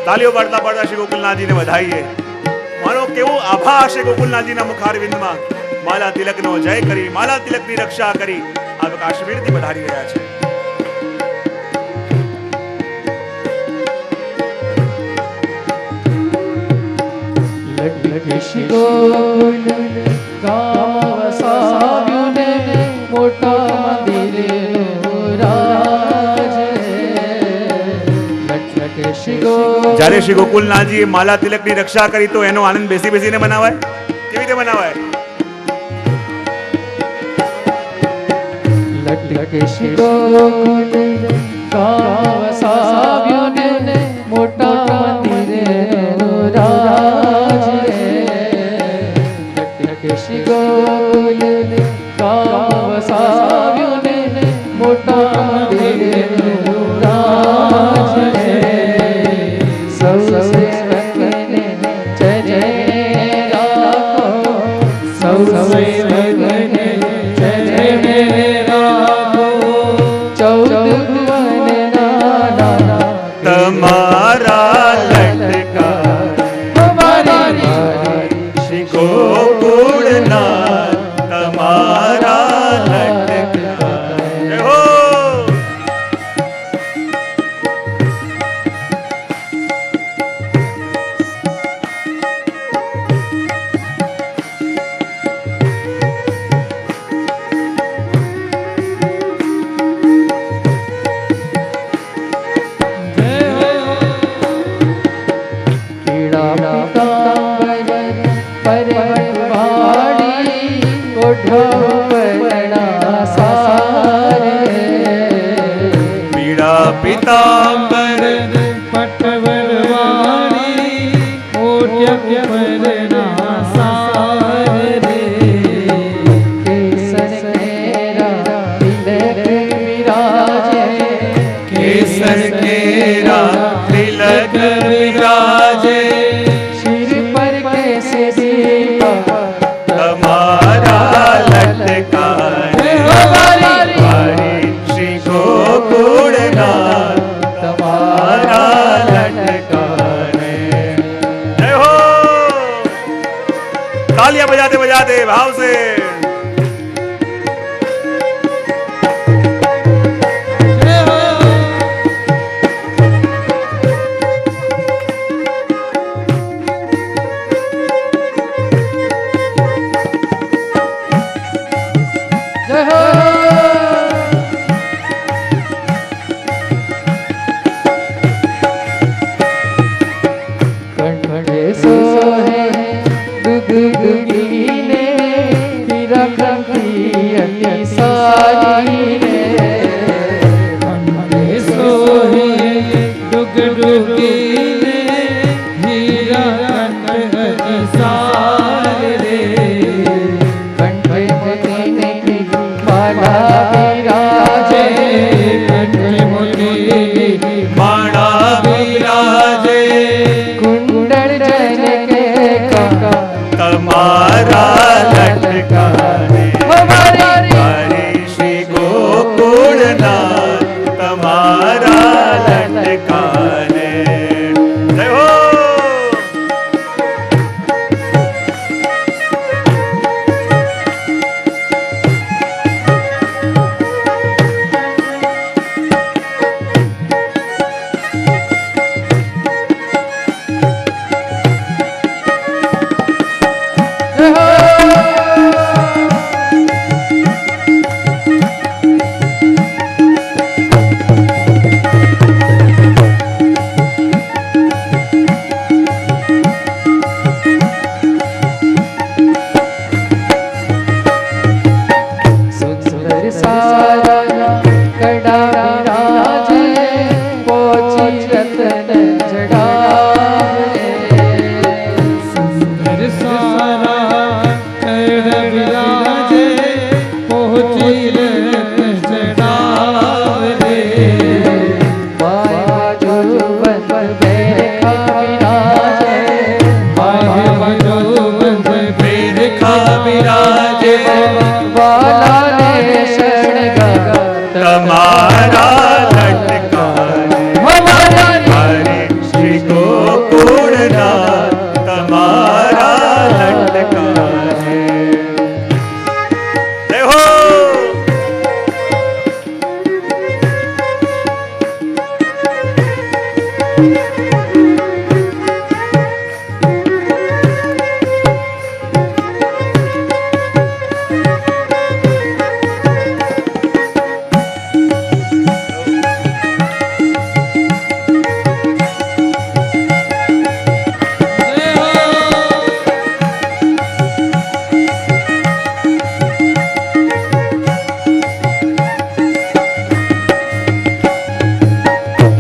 તાલીઓ પાડતા પાડતા શ્રી ગોકુલનાથજીને વધાઈએ. મારો કેવો આભાર છે ગોકુલનાથજીના મુખારવિંદમાં. માલા તિલકનો જય કરી, માલા તિલકની રક્ષા કરી આ કાશ્મીરથી વધારી રહ્યા છે. શ્રી ગોકુલ ગામ વસાવ્યું ને મોટા મંદિરનું રાજ. જ્યારે શ્રી ગોકુલનાથજીએ માલા તિલકની રક્ષા કરી તો એનો આનંદ બેસી બેસીને મનાવાય? કેવી રીતે મનાવાય? શ્રી ગોકુલ ગામ વસાવ્યું ને મોટા મંદિરનું રાજ. શ્રી ગોકુલ ગામ વસાવ્યું ને મોટા મંદિરનું રાજ. સૌ સેવકને જય જય રાખો, સૌ સેવકને જય જય રાખો. 14 ભુવનના તમારા લટકા શ્રી ગોકુળનાથ તમારા લટકા. જય હો. પીતાંબર પટવરવાણી ઓઢ્ય પરના સારે. કેસર કેરા તિલક વિરાજે, કેસર કેરા તિલક વિરાજે. શિર પર કેસરી તમારા લટકાને શ્રી ગોકુળનાથ તમારા લટકાને. જય હો. તાલિયાं बजाते बजाते भाव से.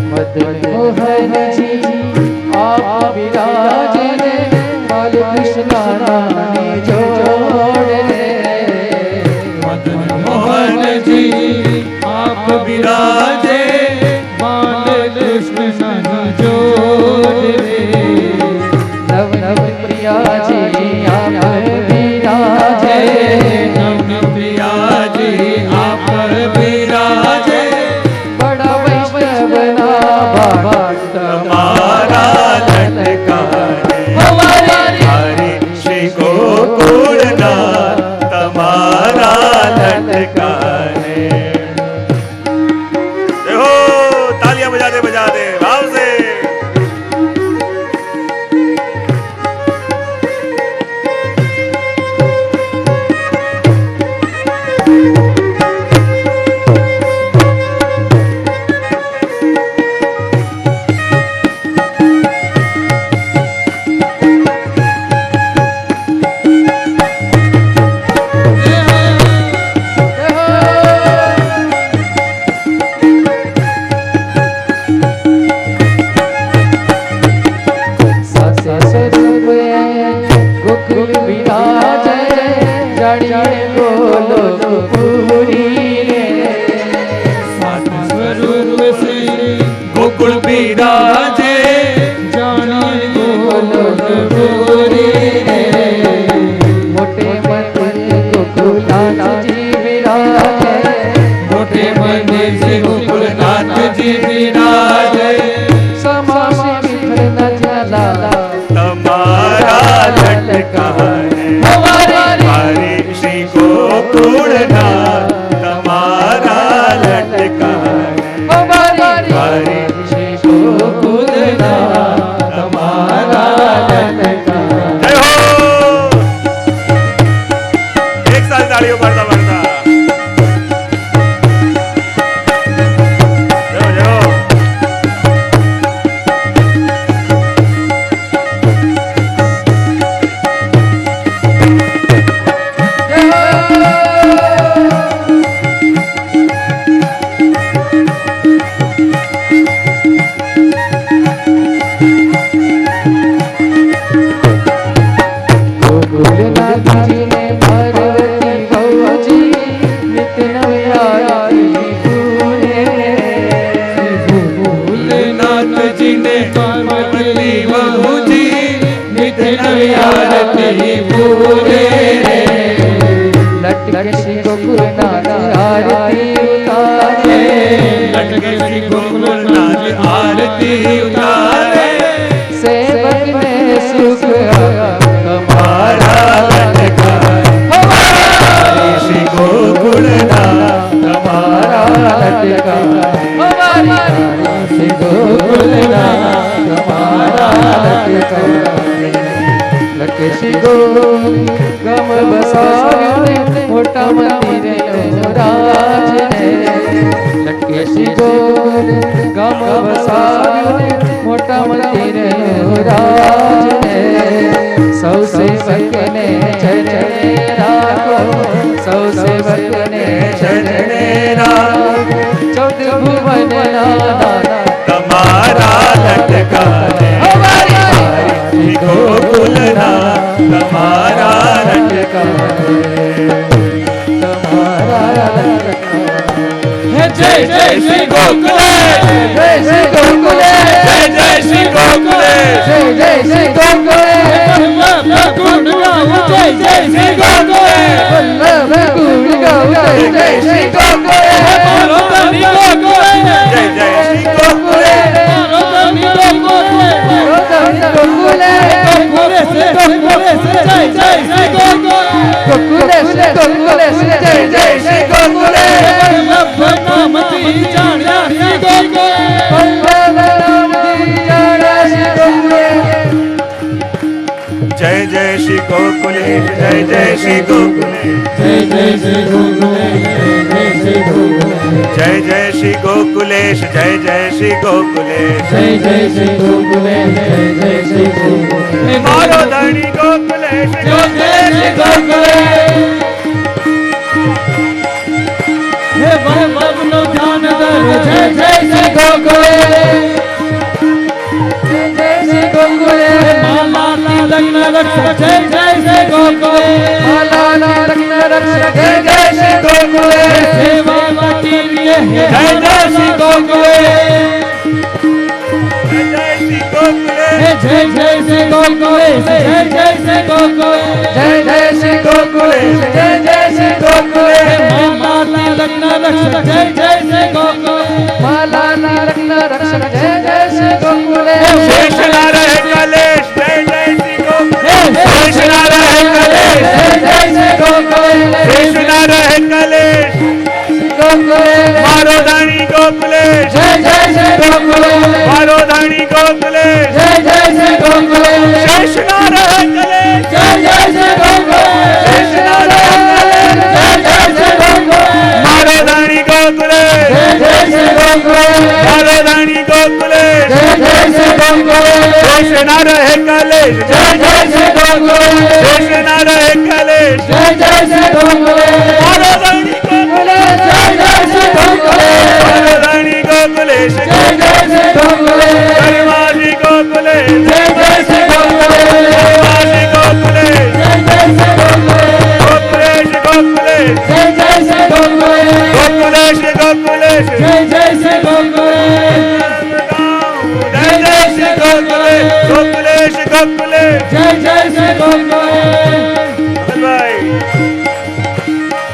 मोहन जी आप विराजे रे बाल कृष्ण रानी जोड़ रे मदन मोहन जी आप विराजे बाल कृष्ण जोड़ रे नव नव प्रिया जी आप विराजे नव प्रिया जी आप विराजे बड़ा वैष्णव ना भक्त हमारा ललकारे हरे श्री गोकुलनाथ तुम्हारा ललकारे। देखो तालियां बजा दे भाव से। गोकुल विराजे जानिए बोलो पूरी रे सात स्वरूप से गोकुल विराजे जानिए बोलो पूरी रे मोटे मन गोकुलनाथ जी विराजे मोटे मन से गोकुलनाथ जी विराजे समासी मित्र न जला तुम्हारा ललकारे हरे श्री गोकुलनाथ तुम्हारा ललकारे हरे श्री गोकुलनाथ तुम्हारा ललकारे। जय हो। एक साथ तालियों बढ़ता बढ़ता जय जय। गोकुलनाथ जी ने पार्वती गौ जी नित्य नवयारी पूरे गोकुलनाथ जी ने पार्वती बहू जी नित्य नवयारती पूरे लटके श्री गोकुलनाथ आरती उतारे लटके श्री गोकुलनाथ आरती उतारे सेवक ने सुख तुम्हारा ललकारे हरे श्री गोकुलनाथ तुम्हारा ललकारे श्री गोकुलनाथ तुम्हारा लटके श्री गम बसावे मोटा मंदिर राज ने लटके श्री गम बसावे मोटा मंदिर राज ने सौ सेवक ने चरणे राखो सौ सेवक ने चरणे राखो चौदह भुवन नाना तुम्हारा ललकारे हरे श्री गोकुलनाथ तुम्हारा ललकारे तुम्हारा जय जय श्री गोकुलेश जय श्री गोकुलेश जय जय श्री गोकुलेश जय जय श्री गोकुलेश गुण गाओ जय जय श्री गोकुलेश वल्लभ गुण गाओ जय जय श्री गोकुलेश मारो धनी गोकुलेश जय जय श्री गोकुलेश मारो धनी गोकुलेश गोकुलेश जय जय श्री गोकुलेश गोकुलेश जय जय श्री गोकुलेश वल्लभ नाम ती जानिया श्री गोकुलेश वल्लभ नाम ती गोकुलेश जय जय श्री गोकुलेश जय जय श्री गोकुलेश जय जय श्री गोकुलेश जय जय श्री गोकुलेश जय जय श्री गोकुलेश जय जय श्री गोकुलेश मारो धनी गोकुलेश जय जय श्री गोकुलेश हे बनो ध्यान कर जय जय श्री गोकुलेश जय जय श्री गोकुलेश माला लग्न रक्ष जय जय श्री गोकुलेश माला लग्न रक्ष जय जय श्री गोकुलेश सेवा के लिए जय जय श्री गोकुलेश जय जय श्री गोकुलेश जय जय श्री गोकुलेश जय जय श्री गोकुलेश जय जय श्री गोकुलेश जय जय श्री गोकुलेश माला लग्न रक्ष जय जय श्री गोकुलेश माला लग्न रक्ष जय जय श्री गोकुलेश शेष नारायण कलेश जय जय श्री गोकुलेश शेष नारायण कलेश जय जय श्री गोकुलेश शेष नारायण कलेश गोकुलेश मारो धनी गोकुलेश जय जय श्री गोकुलेश मारो धनी गोकुलेश जय जय श्री गोकुलेश शेष नारायण कलेश जय जय श्री गोकुलेश शेष नारायण कलेश जय जय श्री गोकुलेश मारो धनी गोकुलेश जय जय श्री गोकुलेश मारो धनी गोकुलेश जय जय श्री गोकुलेश शेष नारायण कलेश जय जय श्री गोकुलेश शेष नारायण कलेश जय जय श्री गोकुलेश मारो धनी गोकुलेश जय जय श्री गोकुलेश मारो धनी गोकुलेश जय जय श्री गोकुलेश हरिवासी गोकुलेश जय जय श्री गोकुलेश हरिवासी गोकुलेश जय जय श्री गोकुलेश गोकुलेश गोकुलेश जय जय श्री गोकुलेश गोकुलेश गोकुलेश जय जय श्री गोकुलेश जय जय श्री गोकुलेश गोकुलेश गोकुलेश जय जय श्री गोकुलेश भाई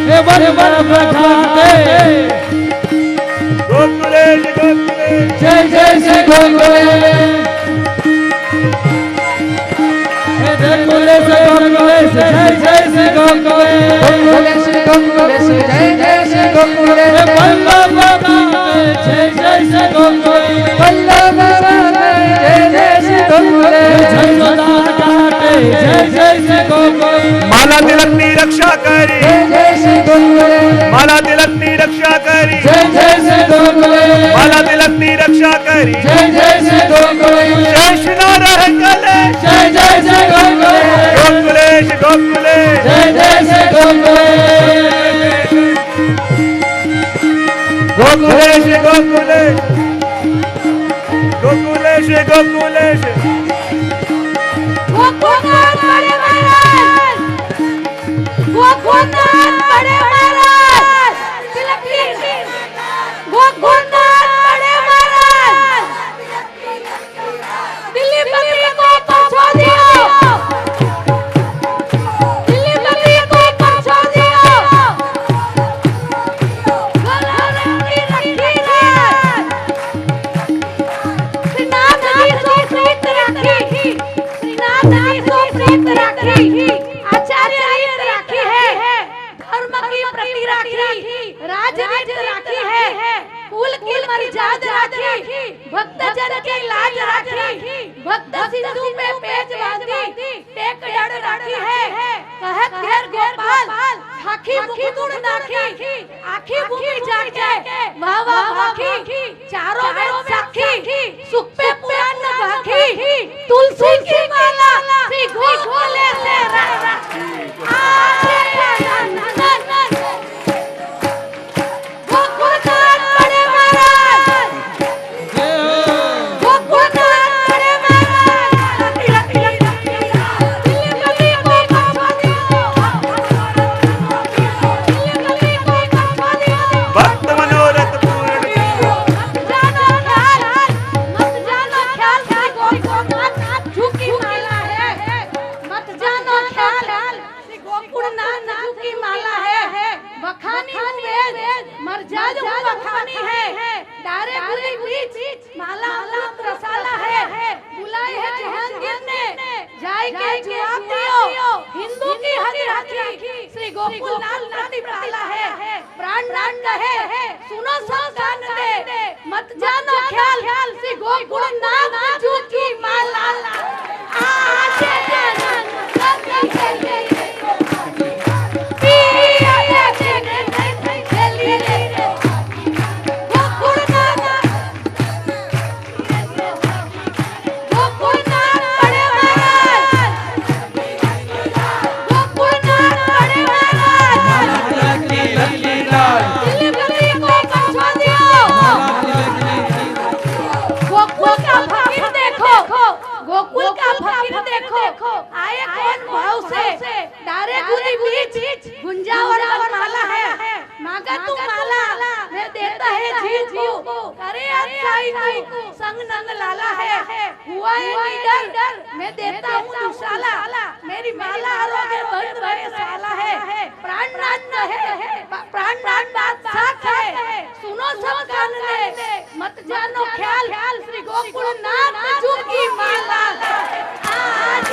हे वन प्रभाते गोकुलेश गोकुलेश जय जय श्री गोकुलेश हे गोकुलेश गोकुलेश जय जय श्री गोकुलेश गोकुलेश गोकुलेश जय जय श्री गोकुलेश वल्लभ जय जय श्री गोकुलेश वल्लभ जय जय श्री गोकुलेश जय जय श्री गोकुलेश माला तिलक नी रक्षा करी जय जय श्री गोकुलेश माला तिलक नी रक्षा करी जय जय श्री गोकुलेश माला तिलक नी रक्षा करी जय जय श्री गोकुलेश शेष नारायण कलेश जय जय श्री गोकुलेश गोकुलेश गोकुलेश जय जय श्री गोकुलेश गोकुलेश गोकुलेश गोकुलेश गोकुलेश गोकुलनाथ बड़े महाराज गोकुलनाथ बड़े महाराज तिलक की गोकुलनाथ बड़े महाराज दिल्ली पति को पछो दियो दिल्ली पति को पछो दियो गलारंगी रखी रात श्रीनाथ जी सो प्रीत रखी श्रीनाथ जी सो प्रीत रखी आचार्य रीत रखी है धर्म की प्रति रखी राजनीति रखी है कुल की मर्यादा रखी भक्त जन की लाज रखी भक्त सिंधु पे पेच बांधी टेक डर रखी है कहत घेर गोपाल खाकी मुकुट नाखी आखी भूमि जाके वाह वाह आखी चारों में साखी सुख पे पुराण बाकी तुलसी की माला श्री गोकुले से गोकुलनाथ बड़े महाराज गोकुलनाथ बड़े महाराज दिल्ली पति को पछो दियो दिल्ली पति को पछो दियो भक्त मनोरथ पूर्ण मत जानो ख्याल श्री गोकुलनाथ झुकी माला है मत जानो ख्याल श्री गोकुलनाथ झुकी माला है बखानी हूँ वेद मर्जाद हूँ बखानी है डारे बुरे बीच माला अमृत रसाला है बुलाए है जहांगीर ने जाय के जवाब दियो हिंदू की हरी रखी श्री गोकुलनाथ प्रति प्राला है प्राण प्राण कहे सुनो सब कान दे मत जानो ख्याल श्री गोकुलनाथ झुकी माला आजे जनन अच्छाई को संग नंग लाला है, हुआ है निडर, मैं देता हूँ दुशाला, मेरी माला हरोगे बंद रहे साला है, प्राणनाथ है, प्राणनाथ बात साथ है, सुनो सब कान ले, मत जानो ख्याल, श्री गोकुलनाथ जू की माला, आज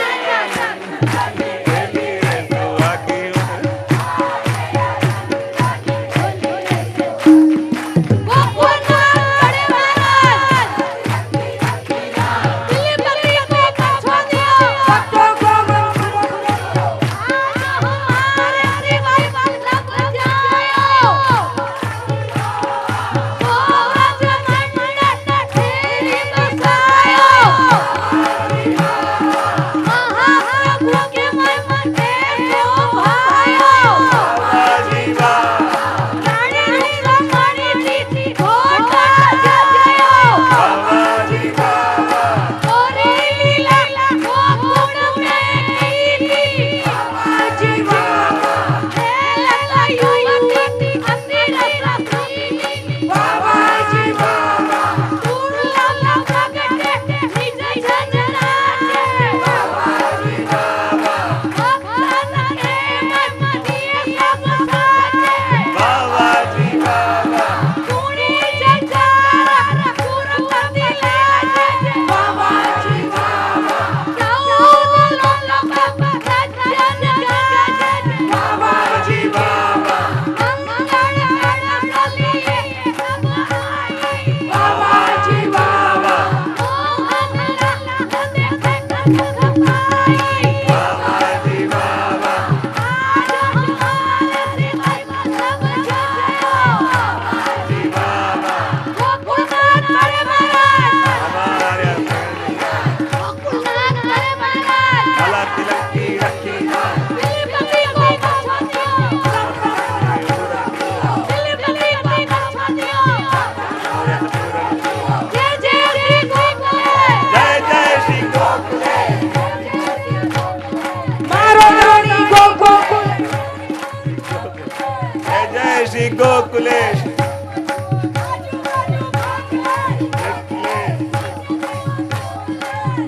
श्री गोकुलेश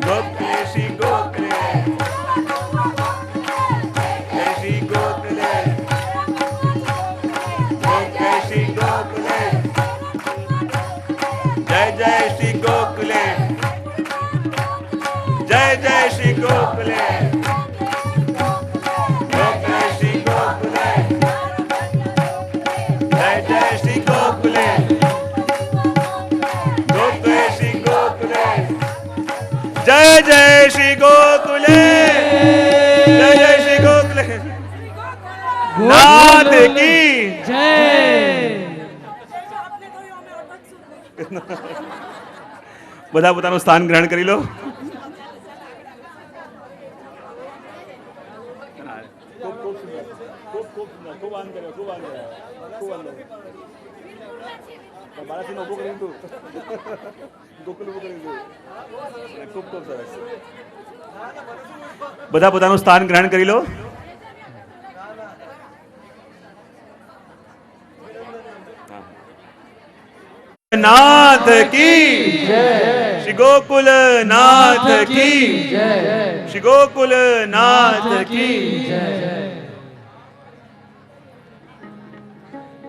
गोकुलेशी गोकुलेश जय श्री गोकुलेश गोकुलेशी गोकुलेश जय जय श्री गोकुलेश जय जय श्री गोकुलेश गोकुलेशी गोकुलेश जय जय श्री गोकुलेश गोकुलेशी गोकुलेश जय जय श्री गोकुलेश जय जय श्री गोकुलेश नाथ की जय બધા પોતાનું સ્થાન ગ્રહણ કરી લો. બધા પોતાનું સ્થાન ગ્રહણ કરી લો. नाथ की श्री गोकुल नाथ की श्री गोकुल नाथ की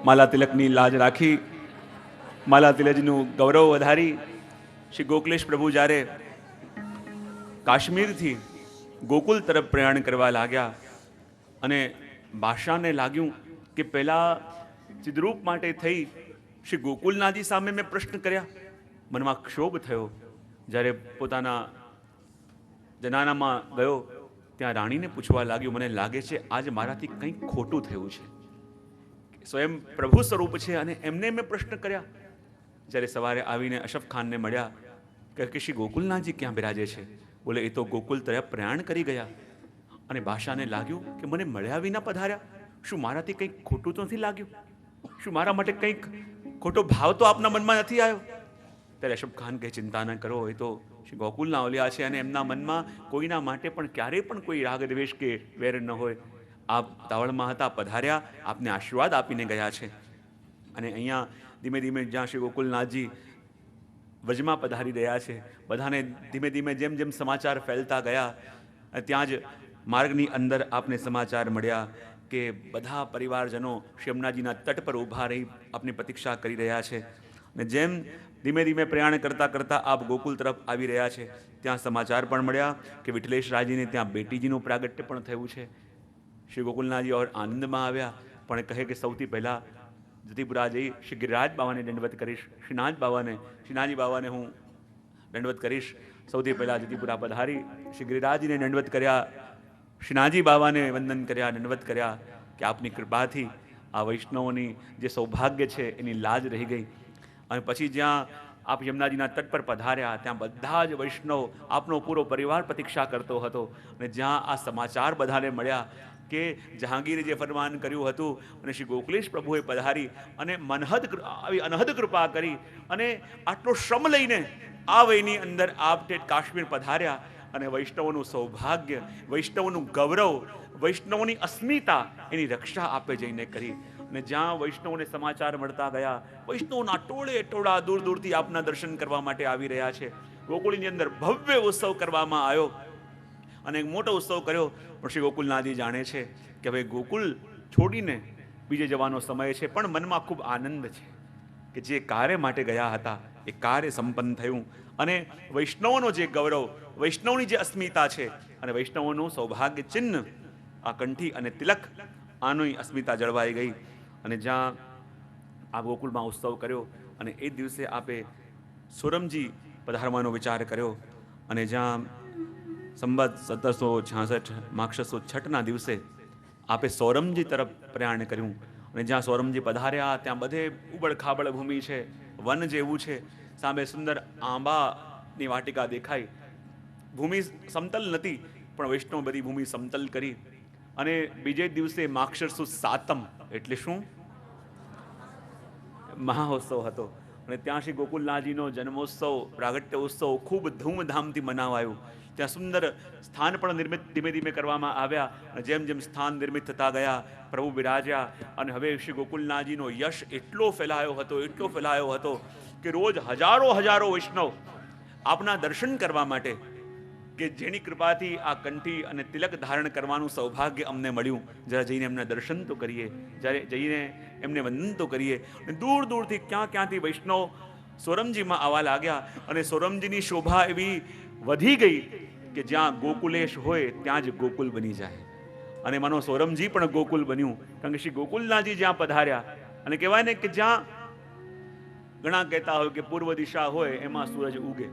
માલા તિલકની લાજ રાખી માલા તિલકજીનું ગૌરવ વધારી શ્રી ગોકુલેશ પ્રભુ જ્યારે કાશ્મીરથી ગોકુલ તરફ પ્રયાણ કરવા લાગ્યા અને બાદશાહને લાગ્યું કે પહેલા ચિદ્રૂપ માટે થઈ શ્રી ગોકુલનાથજી સામે મેં પ્રશ્ન કર્યા. મનમાં ક્ષોભ થયો. જ્યારે પોતાના જનાનામાં ગયો ત્યાં રાણીને પૂછવા લાગ્યું, મને લાગે છે આજે મારાથી કંઈક ખોટું થયું છે. સ્વયં પ્રભુ સ્વરૂપ છે અને એમને મેં પ્રશ્ન કર્યા. જ્યારે સવારે આવીને અશફ ખાનને મળ્યા કે શ્રી ગોકુલનાથજી ક્યાં બિરાજે છે? બોલે એ તો ગોકુલ તરફ પ્રયાણ કરી ગયા. અને બાદશાહને લાગ્યું કે મને મળ્યા વિના પધાર્યા. શું મારાથી કંઈક ખોટું તો નથી લાગ્યું? શું મારા માટે કંઈક ખોટો ભાવ તો આપના મનમાં નથી આવ્યો? ત્યારે અશફ ખાન કહે, ચિંતા ન કરો, એ તો શ્રી ગોકુલના ઓલિયા છે અને એમના મનમાં કોઈના માટે પણ ક્યારેય પણ કોઈ રાગ દ્વેષ કે વેર ન હોય. આપ તાવળમાં હતા, પધાર્યા, આપને આશીર્વાદ આપીને ગયા છે. અને અહીંયા ધીમે ધીમે જ્યાં શ્રી ગોકુલનાથજી વજમાં પધારી રહ્યા છે. બધાને ધીમે ધીમે જેમ જેમ સમાચાર ફેલતા ગયા, ત્યાં જ માર્ગની અંદર આપને સમાચાર મળ્યા કે બધા પરિવારજનો શ્રી યમુનાજીના તટ પર ઊભા રહી આપની પ્રતીક્ષા કરી રહ્યા છે. અને જેમ ધીમે ધીમે પ્રયાણ કરતાં કરતાં આપ ગોકુલ તરફ આવી રહ્યા છે, ત્યાં સમાચાર પણ મળ્યા કે વિઠ્ઠલેશ રાજીને ત્યાં બેટીજીનું પ્રાગટ્ય પણ થયું છે. શ્રી ગોકુલનાથજી ઓર આનંદમાં આવ્યા, પણ કહે કે સૌથી પહેલાં જતીપુરા જઈ શ્રી ગિરિરાજ બાવાને દંડવત કરીશ, શ્રીનાથજી બાવાને હું દંડવત કરીશ. સૌથી પહેલાં જતીપુરા પધારી શ્રી ગિરિરાજજીને દંડવત કર્યા, શ્રીનાથજી બાવાને વંદન કર્યા, દંડવત કર્યા કે આપની કૃપાથી આ વૈષ્ણવોની જે સૌભાગ્ય છે એની લાજ રહી ગઈ. અને પછી જ્યાં આપ યમુનાજીના તટ પર પધાર્યા, ત્યાં બધા જ વૈષ્ણવ આપનો પૂરો પરિવાર પ્રતીક્ષા કરતો હતો. અને જ્યાં આ સમાચાર બધાને મળ્યા કે જહાંગીરે જે ફરમાન કર્યું હતું અને શ્રી ગોકુલેશ પ્રભુએ પધારી અને આવી અનહદ કૃપા કરી અને આટલો શ્રમ લઈને આ વયની અંદર આપ ઠેઠ કાશ્મીર પધાર્યા અને વૈષ્ણવોનું સૌભાગ્ય, વૈષ્ણવોનું ગૌરવ, વૈષ્ણવોની અસ્મિતા એની રક્ષા આપે જઈને કરી. અને જ્યાં વૈષ્ણવોને સમાચાર મળતા ગયા, વૈષ્ણવોના ટોળે ટોળા દૂર દૂરથી આપના દર્શન કરવા માટે આવી રહ્યા છે. ગોકુળની અંદર ભવ્ય ઉત્સવ કરવામાં આવ્યો અને એક મોટો ઉત્સવ કર્યો. પણ શ્રી ગોકુલનાથજી જાણે છે કે હવે ગોકુલ છોડીને બીજે જવાનો સમય છે, પણ મનમાં ખૂબ આનંદ છે કે જે કાર્ય માટે ગયા હતા એ કાર્ય સંપન્ન થયું. અને વૈષ્ણવોનો જે ગૌરવ, વૈષ્ણવની જે અસ્મિતા છે અને વૈષ્ણવોનું સૌભાગ્ય ચિહ્ન આ કંઠી અને તિલક, આની અસ્મિતા જળવાઈ ગઈ. અને જ્યાં આ ગોકુળમાં ઉત્સવ કર્યો અને એ દિવસે આપે સોરમજી પધારવાનો વિચાર કર્યો. અને જ્યાં સંવત 1766 માક્ષ સુદ 6ના દિવસે આપે સોરમજી તરફ પ્રયાણ કર્યું. અને જ્યાં સોરમજી પધાર્યા ત્યાં બધે ઉબડ ખાબડ ભૂમિ છે, વન જેવું છે, સામે સુંદર આંબાની વાટિકા દેખાય. ભૂમિ સમતલ નથી, પણ વૈષ્ણવ બધી ભૂમિ સમતલ કરી. અને બીજે દિવસે માક્ષર સુદ 7મ એટલે શું? મહાઉત્સવ હતો. અને ત્યાં શ્રી ગોકુલનાથજીનો જન્મોત્સવ, પ્રાગટ્ય ઉત્સવ ખૂબ ધૂમધામથી મનાવાયું. ત્યાં સુંદર સ્થાન પણ નિર્મિત ધીમે ધીમે કરવામાં આવ્યા. અને જેમ જેમ સ્થાન નિર્મિત થતા ગયા, પ્રભુ બિરાજ્યા. અને હવે શ્રી ગોકુલનાથજીનો યશ એટલો ફેલાયો હતો કે રોજ હજારો વૈષ્ણવ આપના દર્શન કરવા માટે, કે જેની કૃપાથી આ કંઠી અને તિલક ધારણ કરવાનું સૌભાગ્ય અમને મળ્યું. જરા જઈને એમના દર્શન તો કરીએ, જ્યારે જઈને એમને વંદન તો કરીએ. અને દૂર દૂરથી ક્યાંથી વૈષ્ણવ સોરમજીમાં આવવા લાગ્યા. અને સોરમજીની શોભા એવી વધી ગઈ કે જ્યાં ગોકુલેશ હોય ત્યાં જ ગોકુલ બની જાય. અને માનો સોરમજી પણ ગોકુલ બન્યું. કારણ કે શ્રી ગોકુલનાથજી જ્યાં પધાર્યા, અને કહેવાય ને કે જ્યાં ઘણા કહેતા હોય કે પૂર્વ દિશા હોય એમાં સૂરજ ઉગે,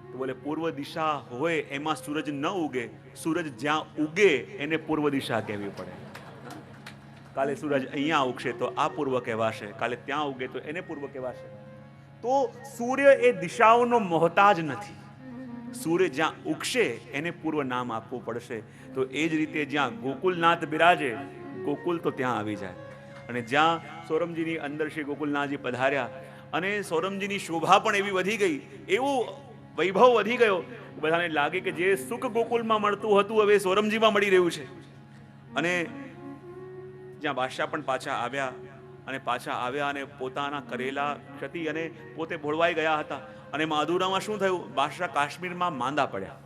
તો બોલે પૂર્વ દિશા હોય એમાં સૂરજ ન ઉગે, સૂરજ જ્યાં ઉગે એને પૂર્વ દિશા કહેવી પડે. કાલે સૂરજ અહીંયા ઉગશે તો આ પૂર્વ કહેવાશે, કાલે ત્યાં ઉગે તો એને પૂર્વ કહેવાશે. તો સૂર્ય એ દિશાઓનો મોહતાજ નથી. સૂર્ય જ્યાં ઉગશે એને પૂર્વ નામ આપવું પડશે. તો એ જ રીતે જ્યાં ગોકુલનાથ બિરાજે, ગોકુલ તો ત્યાં આવી જાય. અને જ્યાં સોરમજીની અંદર શ્રી ગોકુલનાથજી પધાર્યા અને સોરમજીની શોભા પણ એવી વધી ગઈ, એવું વૈભવ વધી ગયો, બધાને લાગે કે જે સુખ ગોકુલમાં મળતું હતું હવે સોરમજીમાં મળી રહ્યું છે. અને જ્યાં બાદશાહ પણ પાછા આવ્યા અને પોતાના કરેલા ક્ષતિ અને પોતે ભોળવાઈ ગયા હતા. અને અધૂરામાં શું થયું? બાદશાહ કાશ્મીરમાં માંદા પડ્યા.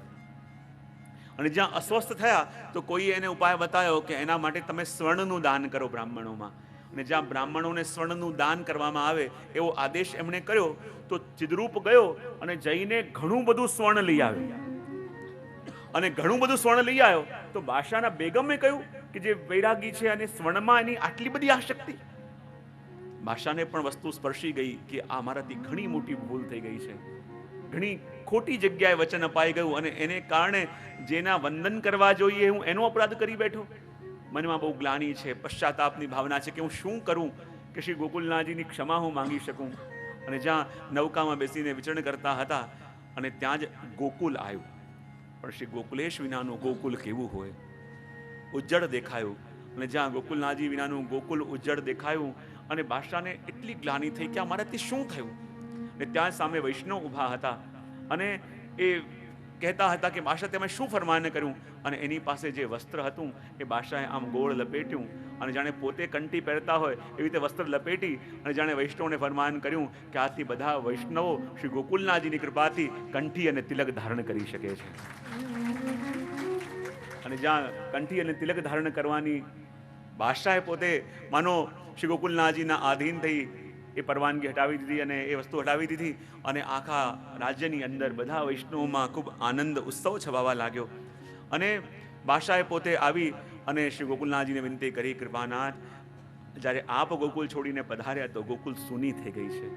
અને જ્યાં અસ્વસ્થ થયા તો કોઈએ એને ઉપાય બતાવ્યો કે એના માટે તમે સ્વર્ણનું દાન કરો બ્રાહ્મણોમાં. અને જ્યાં બ્રાહ્મણોને સ્વર્ણનું દાન કરવામાં આવે એવો આદેશ એમણે કર્યો. તો ચિદ્રરૂપ ગયો અને જઈને ઘણું બધું સ્વર્ણ લઈ આવ્યો. અને ઘણું બધું સ્વર્ણ લઈ આવ્યો તો બાદશાહના બેગમે કહ્યું કે જે વૈરાગી છે અને સ્વર્ણમાં એની આટલી બધી આસક્તિ. બાદશાહને પણ વસ્તુ સ્પર્શી ગઈ કે આ મારાથી ઘણી મોટી ભૂલ થઈ ગઈ છે, ઘણી ખોટી જગ્યાએ વચન અપાઈ ગયું અને એને કારણે જેના વંદન કરવા જોઈએ હું એનો અપરાધ કરી બેઠો. મનમાં બહુ ગ્લાનિ છે, પશ્ચાતાપની ભાવના છે કે હું શું કરું કે શ્રી ગોકુલનાથજીની ક્ષમા હું માંગી શકું. અને જ્યાં નૌકામાં બેસીને વિચરણ કરતા હતા અને ત્યાં જ ગોકુલ આવ્યું. પણ શ્રી ગોકુલેશ વિનાનું ગોકુલ કેવું હોય? ઉજ્જડ દેખાયું. અને જ્યાં ગોકુલનાથજી વિનાનું ગોકુલ ઉજ્જડ દેખાયું અને બાદશાહને એટલી ગ્લાનિ થઈ કે આ મારાથી શું થયું. ને ત્યાં સામે વૈષ્ણવ ઊભા હતા અને એ કહેતા હતા કે બાદશાહ તમે શું ફરમાન કર્યું. અને એની પાસે જે વસ્ત્ર હતું એ બાદશાહે આમ ગોળ લપેટ્યું અને જાણે પોતે કંઠી પહેરતા હોય એવી રીતે વસ્ત્ર લપેટી અને જાણે વૈષ્ણવને ફરમાન કર્યું કે આથી બધા વૈષ્ણવો શ્રી ગોકુલનાથજીની કૃપાથી કંઠી અને તિલક ધારણ કરી શકે છે. અને જ્યાં કંઠી અને તિલક ધારણ કરવાની બાદશાહે પોતે માનો શ્રી ગોકુલનાથજીના આધીન થઈ એ પરવાનગી હટાવી દીધી અને એ વસ્તુ હટાવી દીધી અને આખા રાજ્યની અંદર બધા વૈષ્ણવોમાં ખૂબ આનંદ ઉત્સવ છવાવા લાગ્યો. અને બાદશાહે પોતે આવી અને શ્રી ગોકુલનાથજીને વિનંતી કરી, કૃપાનાથ, જ્યારે આપ ગોકુલ છોડીને પધાર્યા તો ગોકુલ સૂની થઈ ગઈ છે.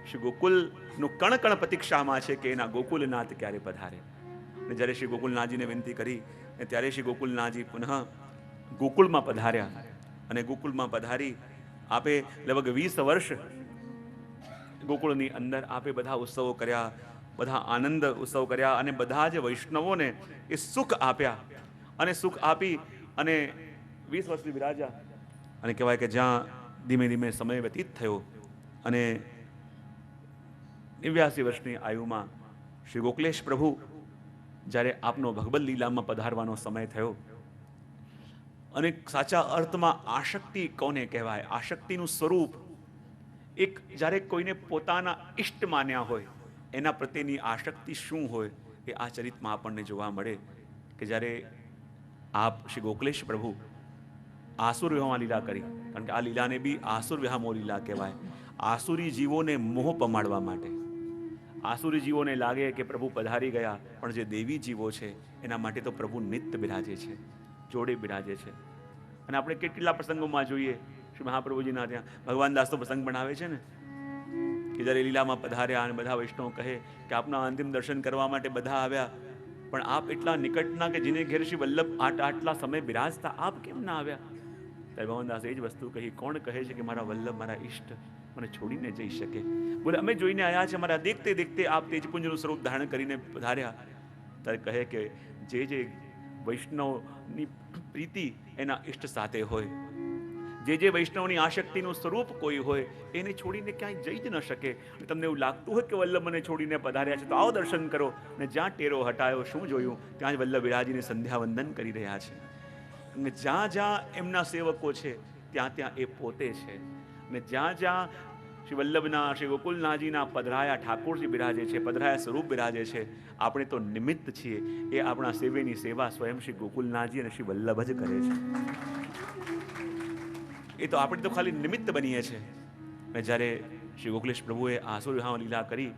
શ્રી ગોકુલનું કણ કણ પ્રતીક્ષામાં છે કે એના ગોકુલનાથ ક્યારે પધારે. અને જ્યારે શ્રી ગોકુલનાથજીને વિનંતી કરી ત્યારે શ્રી ગોકુલનાથજી પુનઃ ગોકુળમાં પધાર્યા. અને ગોકુળમાં પધારી આપે લગભગ 20 વર્ષ ગોકુળની અંદર આપે બધા ઉત્સવો કર્યા, બધા આનંદ ઉત્સવ કર્યા અને બધા જ વૈષ્ણવોને એ સુખ આપ્યા. અને સુખ આપી અને 20 વર્ષથી બિરાજ્યા. અને કહેવાય કે જ્યાં ધીમે ધીમે સમય વ્યતીત થયો અને 89 વર્ષની આયુમાં શ્રી ગોકલેશ પ્રભુ જ્યારે આપનો ભગવદ લીલામાં પધારવાનો સમય થયો અને સાચા અર્થમાં આશક્તિ કોને કહેવાય, આશક્તિનું સ્વરૂપ એક જ્યારે કોઈને પોતાના ઇષ્ટ માન્યા હોય એના પ્રત્યેની આશક્તિ શું હોય એ આ ચરિત્રમાં આપણને જોવા મળે કે જ્યારે આપ શ્રી ગોકલેશ પ્રભુ આસુર વિવાહમાં લીલા કરી, કારણ કે આ લીલાને બી આસુર વિવાહમાં લીલા કહેવાય. આસુરી જીવોને મોહ પમાડવા માટે. આસુરી જીવોને લાગે કે પ્રભુ પધારી ગયા, પણ જે દેવી જીવો છે એના માટે તો પ્રભુ નિત્ય બિરાજે છે, જોડે બિરાજે છે. અને આપણે કેટલા પ્રસંગોમાં જોઈએ શ્રી મહાપ્રભુજીના ત્યાં ભગવાન દાસ તો પ્રસંગ બનાવે છે ને કે જ્યારે લીલામાં પધાર્યા અને બધા વૈષ્ણવ કહે કે આપના અંતિમ દર્શન કરવા માટે બધા આવ્યા, પણ આપ એટલા નિકટના કે જેને ઘેર શ્રી વલ્લભ આટલા સમય બિરાજતા, આપ કેમ ના આવ્યા? ત્યારે ભગવાન દાસ એ જ વસ્તુ કહી, કોણ કહે છે કે મારા વલ્લભ, મારા ઈષ્ટ મને છોડીને જઈ શકે? બોલે અમે જોઈને આવ્યા છે, અમારા દેખતે દેખતે આપ તેજપુંજનું સ્વરૂપ ધારણ કરીને પધાર્યા. ત્યારે કહે કે જે વૈષ્ણવની પ્રીતિ એના ઈષ્ટ સાથે હોય, જે વૈષ્ણવની આશક્તિનું સ્વરૂપ કોઈ હોય એને છોડીને ક્યાંય જઈ જ ન શકે. તમને એવું લાગતું હોય કે વલ્લભ મને છોડીને પધાર્યા છે તો આવો દર્શન કરો. ને જ્યાં ટેરો હટાયો શું જોયું, ત્યાં જ વલ્લભ વિરાજીને સંધ્યાવંદન કરી રહ્યા છે. અને જ્યાં જ્યાં એમના સેવકો છે ત્યાં ત્યાં એ પોતે છે. ને જ્યાં જ્યાં શ્રી વલ્લભના શ્રી ગોકુલનાથજીના પધરાયા ઠાકોરજી બિરાજે છે, પધરાયા સ્વરૂપ બિરાજે છે. આપણે તો નિમિત્ત છીએ. એ આપણા સેવેની સેવા સ્વયં શ્રી ગોકુલનાથજી અને શ્રી વલ્લભ જ કરે છે. એ તો આપણે તો ખાલી નિમિત્ત બનીએ છીએ. અને જ્યારે શ્રી ગોકલેશ પ્રભુએ આસુર વિવાહ લીલા કરી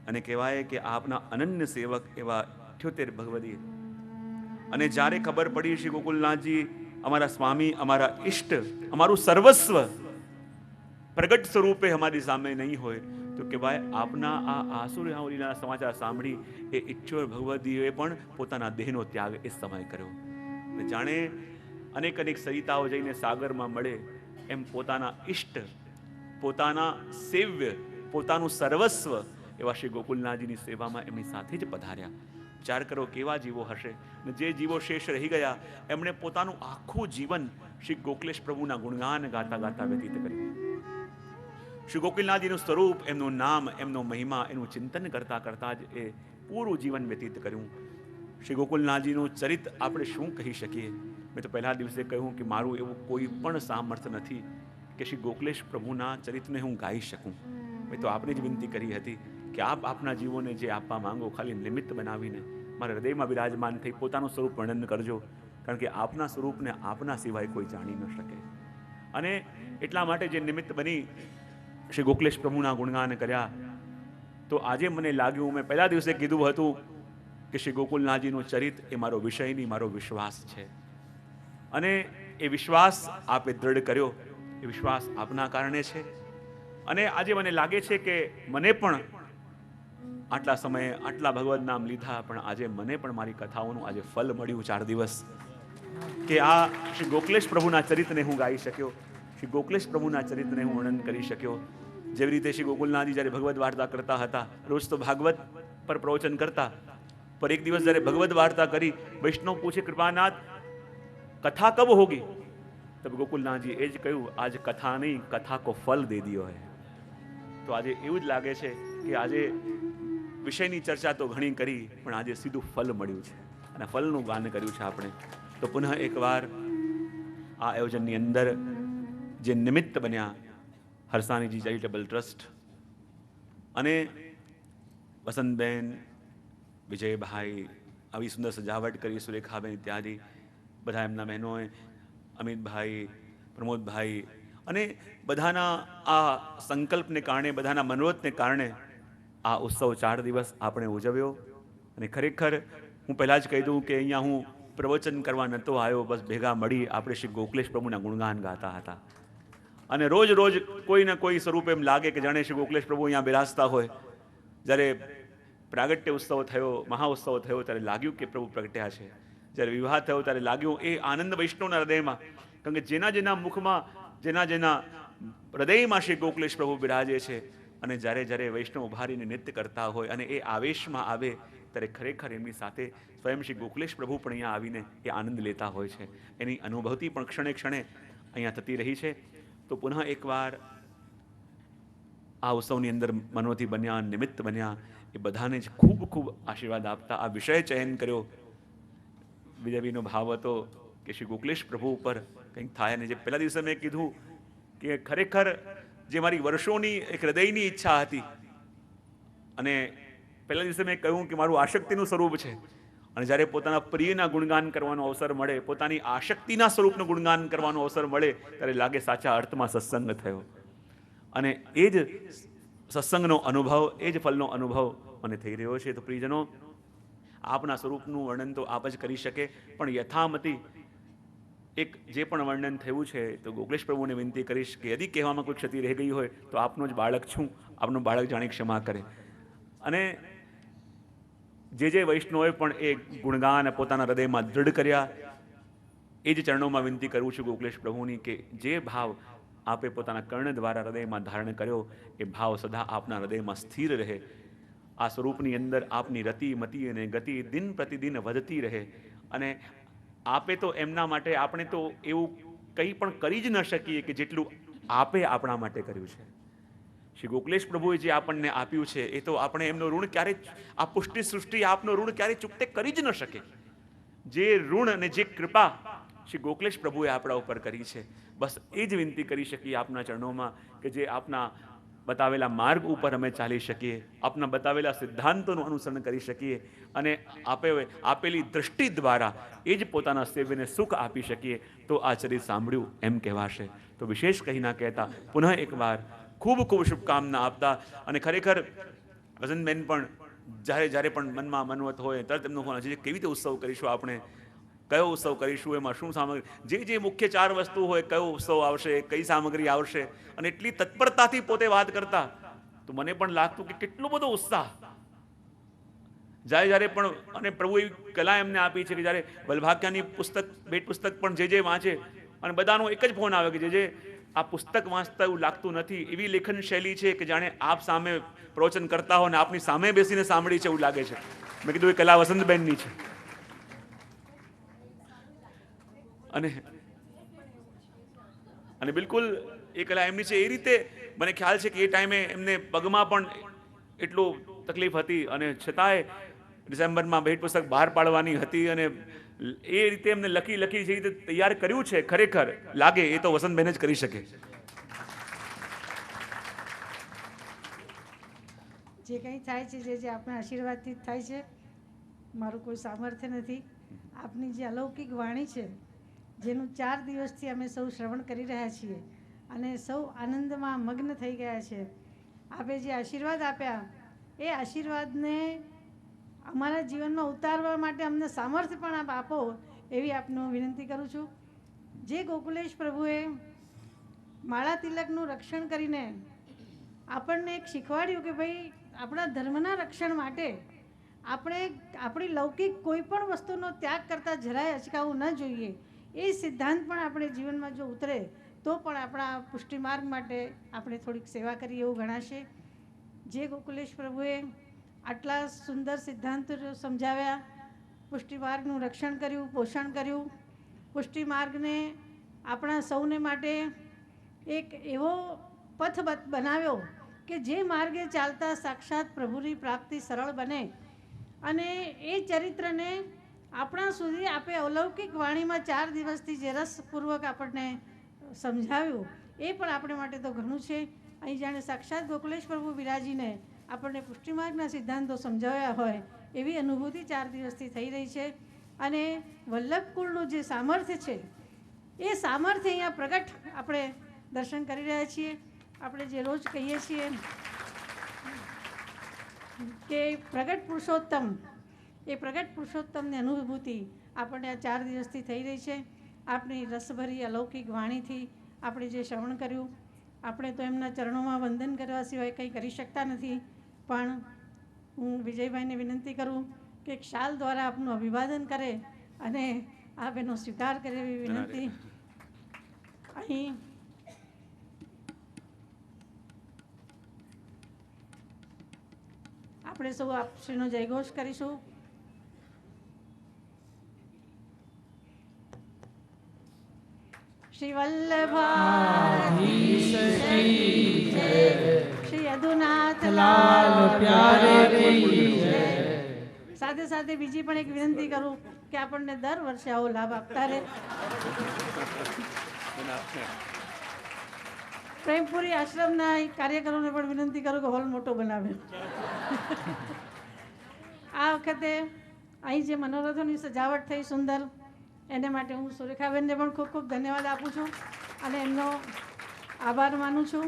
અને કહેવાય કે આપના અનન્ય સેવક એવા 78 ભગવદી, અને જ્યારે ખબર પડી શ્રી ગોકુલનાથજી અમારા સ્વામી, અમારા ઈષ્ટ, અમારું સર્વસ્વ પ્રગટ સ્વરૂપે અમારી સામે નહીં હોય તો કહેવાય આપના આ આસુર વિવાહ લીલાના સમાચાર સાંભળી એ 78 ભગવદીઓએ પણ પોતાના દેહનો ત્યાગ એ સમય કર્યો. અને જાણે અનેક સરિતાઓ જઈને સાગરમાં મળે એમ પોતાના ઈષ્ટ, પોતાના સેવ્ય, પોતાનું સર્વસ્વ એવા શ્રી ગોકુલનાથજીની સેવામાં એમની સાથે જ પધાર્યા. વિચાર કરો કેવા જીવો હશે. ને જે જીવો શેષ રહી ગયા એમણે પોતાનું આખું જીવન શ્રી ગોકલેશ પ્રભુના ગુણગાન ગાતા ગાતા વ્યતીત કર્યું. શ્રી ગોકુલનાથજીનું સ્વરૂપ, એમનું નામ, એમનો મહિમા, એનું ચિંતન કરતા કરતા જ એ પૂરું જીવન વ્યતીત કર્યું. શ્રી ગોકુલનાથજીનું ચરિત્ર આપણે શું કહી શકીએ? મેં તો પહેલા દિવસે કહ્યું કે મારું એવું કોઈ પણ સામર્થ્ય નથી કે શ્રી ગોકલેશ પ્રભુના ચરિત્રને હું ગાઈ શકું. મેં તો આપને જ વિનંતી કરી હતી કે આપ આપના જીવોને જે આપવા માંગો ખાલી નિમિત્ત બનાવીને મારા હૃદયમાં બિરાજમાન થઈ પોતાનું સ્વરૂપ વર્ણન કરજો, કારણ કે આપના સ્વરૂપને આપના સિવાય કોઈ જાણી ન શકે. અને એટલા માટે જે નિમિત્ત બની શ્રી ગોકલેશ પ્રભુના ગુણગાન કર્યા તો આજે મને લાગ્યું, મેં પહેલા દિવસે કીધું હતું કે શ્રી ગોકુલનાથજીનું ચરિત્ર એ મારો વિષય નહીં, મારો વિશ્વાસ છે. અને એ વિશ્વાસ આપે દ્રઢ કર્યો. એ વિશ્વાસ આપના કારણે છે. અને આજે મને લાગે છે કે મને પણ આટલા સમયે આટલા ભગવદ નામ લીધા, પણ આજે મને પણ મારી કથાઓનું આજે ફલ મળ્યું 4 દિવસ કે આ શ્રી ગોકલેશ પ્રભુના ચરિત્રને હું ગાઈ શક્યો, શ્રી ગોકલેશ પ્રભુના ચરિત્રને હું વર્ણન કરી શક્યો. જેવી રીતે શ્રી ગોકુલનાથજી જ્યારે ભગવદ વાર્તા કરતા હતા, રોજ તો ભાગવત પર પ્રવચન કરતા, પર એક દિવસ જ્યારે ભગવદ વાર્તા કરી, વૈષ્ણવ પૂછે કૃપાનાથ कथा कब होगी? तब गोकुलनाथ जी એ જ કહ્યું, આજ કથા નહીં કથા કો ફલ દે દિયો હૈ. તો આજે એવું જ લાગે છે કે આજે વિષયની ચર્ચા તો ઘણી કરી, પણ આજે સીધું ફલ મળ્યું છે અને ફલનું ગાન કર્યું છે આપણે. તો પુનઃ એકવાર આ આયોજનની અંદર જે નિમિત્ત બન્યા હરસાણીજી ચેરિટેબલ ટ્રસ્ટ અને વસંતબેન, વિજયભાઈ, આવી સુંદર સજાવટ કરી, સુરેખાબેન ઇત્યાદિ બધા એમના બહેનોએ, અમિતભાઈ, પ્રમોદભાઈ અને બધાના આ સંકલ્પને કારણે, બધાના મનોરથને કારણે આ ઉત્સવ 4 દિવસ આપણે ઉજવ્યો. અને ખરેખર હું પહેલાં જ કહી દઉં કે અહીંયા હું પ્રવચન કરવા નહોતો આવ્યો, બસ ભેગા મળી આપણે શ્રી ગોકલેશ પ્રભુના ગુણગાન ગાતા હતા. અને રોજ રોજ કોઈ ને કોઈ સ્વરૂપે એમ લાગે કે જાણે શ્રી ગોકલેશ પ્રભુ અહીંયા બિરાજતા હોય. જ્યારે પ્રાગટ્ય ઉત્સવ થયો, મહાઉત્સવ થયો, ત્યારે લાગ્યું કે પ્રભુ પ્રગટ્યા છે. જ્યારે વિવાહ થયો ત્યારે લાગ્યું એ આનંદ વૈષ્ણવના હૃદયમાં, કારણ કે જેના જેના મુખમાં, જેના જેના હૃદયમાં શ્રી ગોકલેશ પ્રભુ બિરાજે છે. અને જ્યારે જ્યારે વૈષ્ણવ ઉભારીને નૃત્ય કરતા હોય અને એ આવેશમાં આવે ત્યારે ખરેખર એમની સાથે સ્વયં શ્રી ગોકલેશ પ્રભુ પણ અહીંયા આવીને એ આનંદ લેતા હોય છે. એની અનુભૂતિ પણ ક્ષણે ક્ષણે અહીંયા થતી રહી છે. તો પુનઃ એકવાર આ ઉત્સવની અંદર મનોથી બન્યા, નિમિત્ત બન્યા, એ બધાને જ ખૂબ ખૂબ આશીર્વાદ આપતા આ વિષય ચયન કર્યો. વિજયવીનો ભાવ હતો કે શ્રી ગોકલેશ પ્રભુ ઉપર કંઈક થાય. અને જે પહેલા દિવસે મેં કીધું કે ખરેખર જે મારી વર્ષોની એક હૃદયની ઈચ્છા હતી, અને પહેલા દિવસે મેં કહ્યું કે મારું આશક્તિનું સ્વરૂપ છે, અને જ્યારે પોતાના પ્રિયના ગુણગાન કરવાનો અવસર મળે, પોતાની આશક્તિના સ્વરૂપનું ગુણગાન કરવાનો અવસર મળે, ત્યારે લાગે સાચા અર્થમાં સત્સંગ થયો. અને એ જ સત્સંગનો અનુભવ, એ જ ફલનો અનુભવ મને થઈ રહ્યો છે. તો પ્રિયજનો, આપના સ્વરૂપનું વર્ણન તો આપ જ કરી શકે, પણ યથામતી એક જે પણ વર્ણન થયું છે તો ગોકલેશ પ્રભુને વિનંતી કરીશ કે યદિ કહેવામાં કોઈ ક્ષતિ રહી ગઈ હોય તો આપનો જ બાળક છું, આપનું બાળક જાણી ક્ષમા કરે. અને જે વૈષ્ણવોએ પણ એ ગુણગાન પોતાના હૃદયમાં દૃઢ કર્યા, એ જ ચરણોમાં વિનંતી કરું છું ગોકલેશ પ્રભુની કે જે ભાવ આપે પોતાના કર્ણ દ્વારા હૃદયમાં ધારણ કર્યો, એ ભાવ સદા આપના હૃદયમાં સ્થિર રહે. આ સ્વરૂપની અંદર આપની રતિ, મતિ અને ગતિ દિન પ્રતિદિન વધતી રહે. અને આપે તો એમના માટે, આપણે તો એવું કંઈ પણ કરી જ ન શકીએ કે જેટલું આપે આપણા માટે કર્યું છે. શ્રી ગોકલેશ પ્રભુએ જે આપણને આપ્યું છે એ તો આપણે એમનો ઋણ ક્યારેય, આ પુષ્ટિ સૃષ્ટિ આપનો ઋણ ક્યારેય ચૂકતે કરી જ ન શકે. જે ઋણ અને જે કૃપા શ્રી ગોકલેશ પ્રભુએ આપણા ઉપર કરી છે, બસ એ જ વિનંતી કરી શકીએ આપના ચરણોમાં કે જે આપના બતાવેલા માર્ગ ઉપર અમે ચાલી શકીએ, આપના બતાવેલા સિદ્ધાંતોનું અનુસરણ કરી શકીએ, અને આપેલી દૃષ્ટિ દ્વારા એ જ પોતાના સેવ્યને સુખ આપી શકીએ, તો આ ચરિત્ર સાંભળ્યું એમ કહેવાશે. તો વિશેષ કહી ના કહેતા પુનઃ એકવાર ખૂબ ખૂબ શુભકામના આપતા. અને ખરેખર વસંતબેન પણ જ્યારે પણ મનમાં મનવત હોય તરત એમનો ફોન, હજી કેવી રીતે ઉત્સવ કરીશું, આપણે કયો ઉત્સવ કરીશું, એમાં શું સામગ્રી, જે મુખ્ય 4 વસ્તુ હોય, કયો ઉત્સવ આવશે, કઈ સામગ્રી આવશે, અને એટલી તત્પરતાથી પોતે વાત કરતા. તો મને પણ લાગતું કે કેટલો બધો ઉત્સાહ. જ્યારે પણ, અને પ્રભુ એવી કલા એમને આપી છે કે જ્યારે વલ્ભાખ્યાની પુસ્તક, ભેટ પુસ્તક પણ જે વાંચે, અને બધાનો એક જ ફોન આવે કે જે આ પુસ્તક વાંચતા એવું લાગતું નથી, એવી લેખન શૈલી છે કે જાણે આપ સામે પ્રવચન કરતા હો અને આપની સામે બેસીને સાંભળી છે એવું લાગે છે. મેં કીધું એ કલા વસંતબેનની છે. અને બિલકુલ એ કલા એમની છે. એ રીતે મને ખ્યાલ છે કે એ ટાઈમે એમને પગમાં પણ એટલું તકલીફ હતી, અને છતાંય ડિસેમ્બરમાં ભેટ પુસ્તક બહાર પાડવાની હતી, અને એ રીતે એમને લખી જે રીતે તૈયાર કર્યું છે, ખરેખર લાગે એ તો વસંતબેન જ કરી શકે. જે કંઈ થાય છે, જે આપણા આશીર્વાદથી જ થાય છે. મારું કોઈ સામર્થ્ય નથી. આપની જે અલૌકિક વાણી છે, જેનું 4 દિવસથી અમે સૌ શ્રવણ કરી રહ્યા છીએ અને સૌ આનંદમાં મગ્ન થઈ ગયા છે. આપે જે આશીર્વાદ આપ્યા, એ આશીર્વાદને અમારા જીવનમાં ઉતારવા માટે અમને સામર્થ્ય પણ આપ આપો, એવી આપનું વિનંતી કરું છું. જે ગોકુલેશ પ્રભુએ માળા તિલકનું રક્ષણ કરીને આપણને એક શીખવાડ્યું કે ભાઈ આપણા ધર્મના રક્ષણ માટે આપણે આપણી લૌકિક કોઈ પણ વસ્તુનો ત્યાગ કરતાં જરાય અચકાવવું ન જોઈએ. એ સિદ્ધાંત પણ આપણે જીવનમાં જો ઉતરે તો પણ આપણા પુષ્ટિ માર્ગ માટે આપણે થોડીક સેવા કરીએ એવું ગણાશે. જે ગોકુલેશ પ્રભુએ આટલા સુંદર સિદ્ધાંતો સમજાવ્યા, પુષ્ટિ માર્ગનું રક્ષણ કર્યું, પોષણ કર્યું, પુષ્ટિ માર્ગને આપણા સૌને માટે એક એવો પથ બનાવ્યો કે જે માર્ગે ચાલતા સાક્ષાત પ્રભુની પ્રાપ્તિ સરળ બને. અને એ ચરિત્રને આપણા સુધી આપે અલૌકિક વાણીમાં 4 દિવસથી જે રસપૂર્વક આપણને સમજાવ્યું એ પણ આપણે માટે તો ઘણું છે. અહીં જાણે સાક્ષાત ગોકુલેશ પ્રભુ બિરાજીને આપણને પુષ્ટિમાર્ગના સિદ્ધાંતો સમજાવ્યા હોય એવી અનુભૂતિ 4 દિવસથી થઈ રહી છે. અને વલ્લભકુળનું જે સામર્થ્ય છે એ સામર્થ્ય અહીંયા પ્રગટ આપણે દર્શન કરી રહ્યા છીએ. આપણે જે રોજ કહીએ છીએ કે પ્રગટ પુરુષોત્તમ, એ પ્રગટ પુરુષોત્તમની અનુભૂતિ આપણને આ 4 દિવસથી થઈ રહી છે. આપણી રસભરી અલૌકિક વાણીથી આપણે જે શ્રવણ કર્યું, આપણે તો એમના ચરણોમાં વંદન કરવા સિવાય કંઈ કરી શકતા નથી. પણ હું વિજયભાઈને વિનંતી કરું કે શાલ દ્વારા આપનું અભિવાદન કરે અને આપ એનો સ્વીકાર કરે એવી વિનંતી. અહીં આપણે સૌ આપશ્રીનો જયઘોષ કરીશું. શ્રી વલ્લભાધીશ કી જય, શ્રી યદુનાથ લાલ પ્યારે કી જય. સાથે સાથે બીજી પણ એક વિનંતી કરું કે આપણને દર વર્ષે આવો લાભ આપતા રહે. પ્રેમપુરી આશ્રમના કાર્યકરોને પણ વિનંતી કરું કે હોલ મોટો બનાવે. આ વખતે અહીં જે મનોરથોની સજાવટ થઈ સુંદર, એને માટે હું સુરેખાબેનને પણ ખૂબ ખૂબ ધન્યવાદ આપું છું અને એમનો આભાર માનું છું.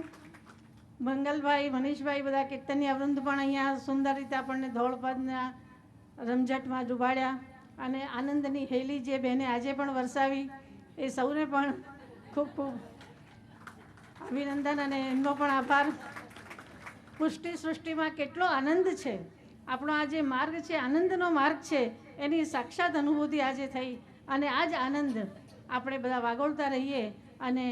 મંગલભાઈ, મનીષભાઈ, બધા કીર્તનની અવૃંદ પણ અહીંયા સુંદર રીતે આપણને ધોળપદના રમઝટમાં ડૂબાડ્યા અને આનંદની હેલી જે બહેને આજે પણ વરસાવી એ સૌને પણ ખૂબ ખૂબ અભિનંદન અને એમનો પણ આભાર. પુષ્ટિ સૃષ્ટિમાં કેટલો આનંદ છે. આપણો આ જે માર્ગ છે, આનંદનો માર્ગ છે, એની સાક્ષાત અનુભૂતિ આજે થઈ અને આ જ આનંદ આપણે બધા વાગોળતા રહીએ અને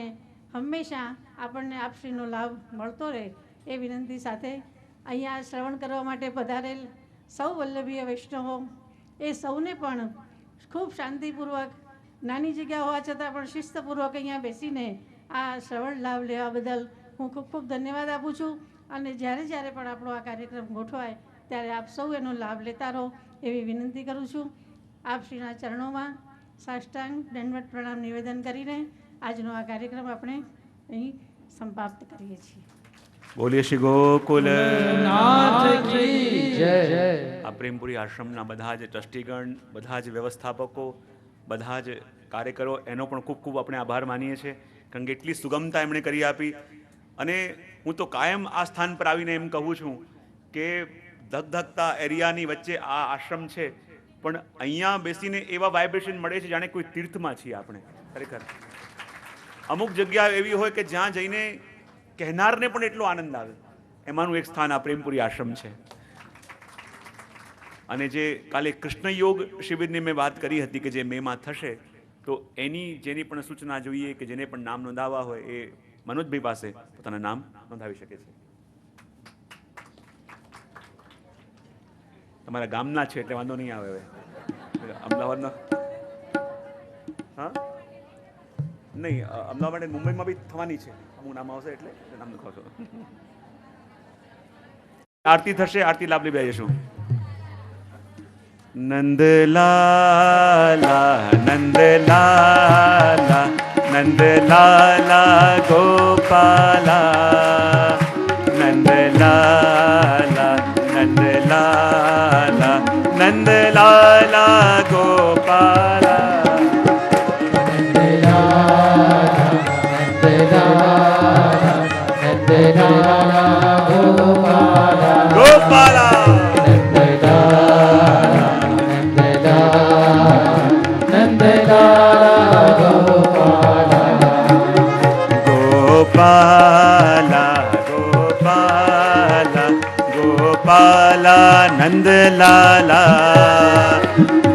હંમેશા આપણને આપશ્રીનો લાભ મળતો રહે એ વિનંતી સાથે અહીંયા શ્રવણ કરવા માટે પધારેલ સૌ વલ્લભીય વૈષ્ણવો એ સૌને પણ ખૂબ શાંતિપૂર્વક, નાની જગ્યા હોવા છતાં પણ શિસ્તપૂર્વક અહીંયા બેસીને આ શ્રવણ લાભ લેવા બદલ હું ખૂબ ખૂબ ધન્યવાદ આપું છું. અને જ્યારે જ્યારે પણ આપણો આ કાર્યક્રમ ગોઠવાય ત્યારે આપ સૌ એનો લાભ લેતા રહો એવી વિનંતી કરું છું. આપશ્રીના ચરણોમાં સાષ્ટાંગ દંડવત પ્રણામ નિવેદન કરીને આજનો આ કાર્યક્રમ આપણે અહીં સમાપ્ત કરીએ છીએ. બોલીએ શ્રી ગોકુલ નાથ કી જય. આ પ્રેમપુરી આશ્રમના બધા જ ટ્રસ્ટીગણ, બધા જ વ્યવસ્થાપકો, બધા જ કાર્યકરો, એનો પણ ખૂબ ખૂબ આપણે આભાર માનીએ છીએ. કારણ કે એટલી સુગમતા એમણે કરી આપી. અને હું તો કાયમ આ સ્થાન પર આવીને એમ કહું છું કે ધગધગતા એરિયાની વચ્ચે આ આશ્રમ છે, પણ અહીંયા બેસીને એવા વાઇબ્રેશન મળે છે જાણે કોઈ તીર્થમાં છીએ આપણે. ખરેખર અમુક જગ્યા એવી હોય કે જ્યાં જઈને કહેનારને પણ એટલો આનંદ આવે. એમાંનું એક સ્થાન આ પ્રેમપુરી આશ્રમ છે. અને જે કાલે કૃષ્ણ યોગ શિબિરની મેં વાત કરી હતી કે જે મેમાં થશે, તો એની જેની પણ સૂચના જોઈએ કે જેને પણ નામ નોંધાવવા હોય એ મનોજભાઈ પાસે પોતાના નામ નોંધાવી શકે છે. તમારા ગામના છે એટલે વાંધો નહીં આવે. હવે અમદાવાદના હા નહીં, અમદાવાદ માટે મુંબઈમાં બી થવાની છે. અમુક નામ આવશે એટલે નામ લખાવશો. આરતી થશે, આરતી લાભ લઈ બેસીશું. નંદલાલા નંદલાલા નંદલાલા ગોપાલા નંદલાલા નંદલાલા નંદલાલા ગોપાલા ગોપાલા ગોપાલા નંદલાલા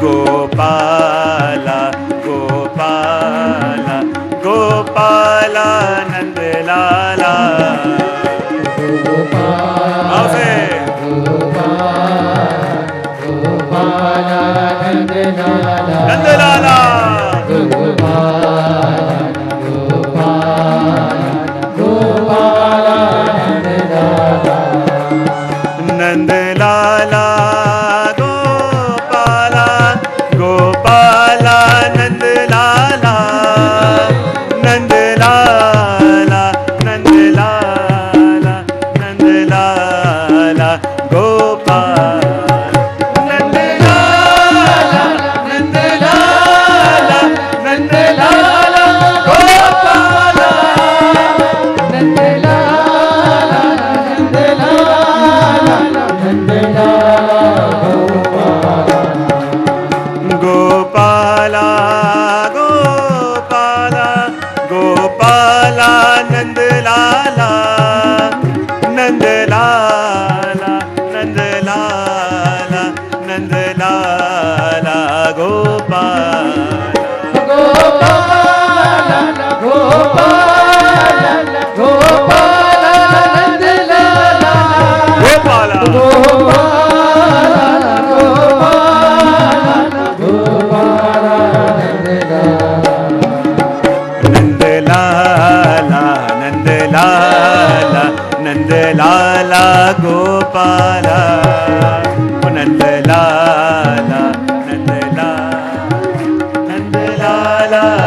ગોપાલા ગોપાલા ગોપાલા નંદલાલા આવશે. નંદલાલા નંદલાલા ગોપાલા ગોપાલા નંદલાલા ગોપાલ ગોપાલ ગોપાલ ગોપાલ નંદલાલા ગોપાલા ગોપાલ ગોપાલ ગોપાલ નંદલાલા નંદલાલા નંદલાલા નંદલાલા ગોપાલા નંદલાલા નંદલાલા નંદલાલા